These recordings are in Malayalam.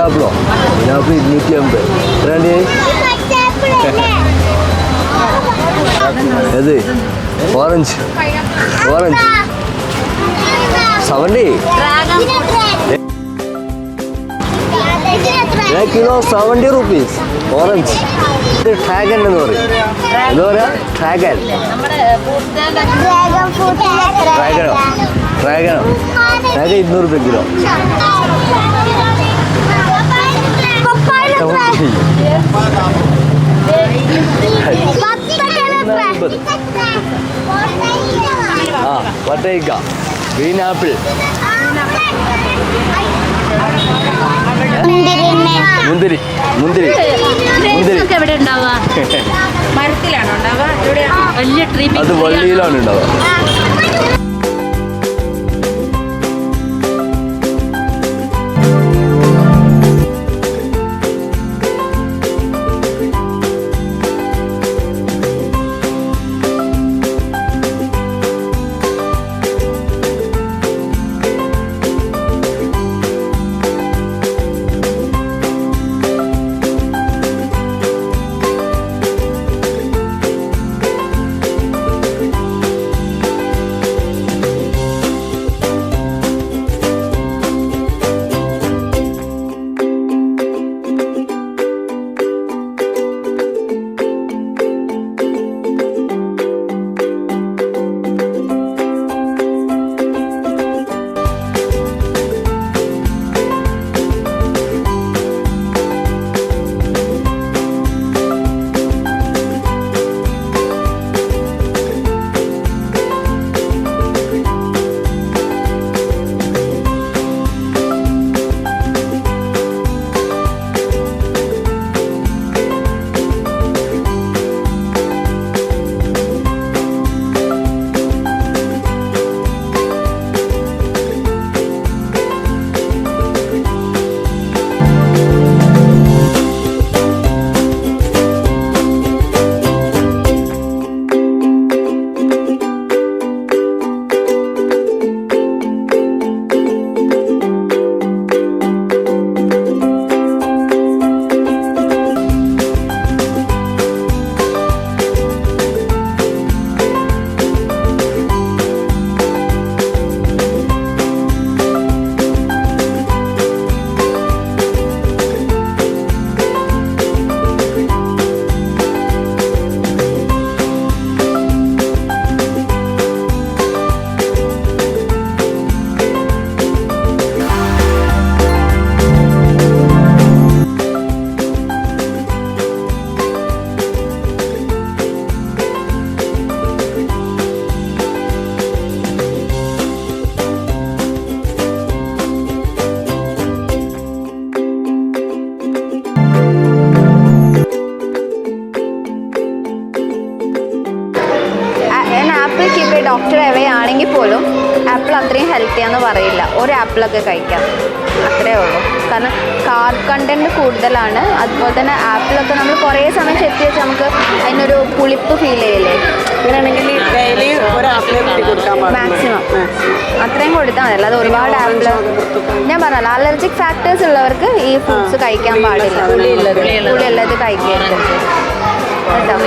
പൈനാപ്പിളോ? പൈനാപ്പിൾ 250. എത്രയാണ്? ഏത്? ഓറഞ്ച് 70. Kilo 70 rupees. ഓറഞ്ച്. ഇത് ഡ്രാഗൺ എന്ന് പറയും. എന്താ പറയാ? ഡ്രാഗണോ? ഡ്രാഗൺ 200 രൂപ കിലോ. വട്ടയ്ക്ക, ഗ്രീൻ ആപ്പിൾ, മുന്തിരി. അത് വള്ളിയിലാണ് ഉണ്ടാവുക. ഡോക്ടർ അവേ ആണെങ്കിൽ പോലും ആപ്പിൾ അത്രയും ഹെൽത്തിയാന്ന് പറയില്ല. ഒരു ആപ്പിളൊക്കെ കഴിക്കാം, അത്രേ ഉള്ളൂ. കാരണം കാർബ് കണ്ടൻറ്റ് കൂടുതലാണ്. അതുപോലെ തന്നെ ആപ്പിളൊക്കെ നമ്മൾ കുറേ സമയം ചെത്തി വെച്ച് നമുക്ക് അതിനൊരു പുളിപ്പ് ഫീൽ ചെയ്യില്ലേ? അങ്ങനെയാണെങ്കിൽ ഡെയിലി ഒരു ആപ്പിൾ മാക്സിമം അത്രയും കൊടുത്താൽ മതി. അല്ലാതെ ഒരുപാട് ആപ്പിൾ ഞാൻ പറഞ്ഞല്ലോ, അലർജിക് ഫാക്ടേഴ്സ് ഉള്ളവർക്ക് ഈ ഫ്രൂട്ട്സ് കഴിക്കാൻ പാടില്ല. പുളിയുള്ളത് കഴിക്കരുത് കേട്ടോ.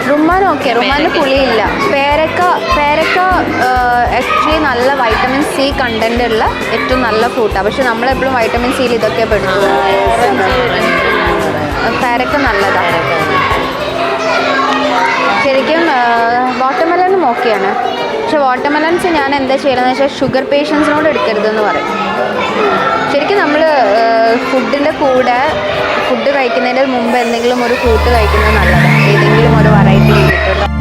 റുമ്മാൻ ഓക്കെ, റുമ്മാനിൽ പുളിയില്ല. പേരക്ക ആക്ച്വലി നല്ല വൈറ്റമിൻ സി കണ്ടന്റ് ഉള്ള ഏറ്റവും നല്ല ഫ്രൂട്ടാണ്. പക്ഷെ നമ്മളെപ്പോഴും വൈറ്റമിൻ സിയിൽ ഇതൊക്കെ പെടുത്തും. പേരക്ക നല്ലതാണ് ശരിക്കും. വാട്ടർമെലനും ഓക്കെയാണ്. പക്ഷെ വാട്ടർമെലൻസ് ഞാൻ എന്താ ചെയ്യണമെന്ന് വെച്ചാൽ ഷുഗർ പേഷ്യൻസിനോട് എടുക്കരുതെന്ന് പറയും. ശരിക്കും നമ്മൾ ഫുഡിൻ്റെ കൂടെ ഫുഡ് കഴിക്കുന്നതിൻ്റെ മുമ്പ് എന്തെങ്കിലും ഒരു ഫ്രൂട്ട് കഴിക്കുന്നത് നല്ലതാണ്. ഏതെങ്കിലും ഒരു വെറൈറ്റി കിട്ടും.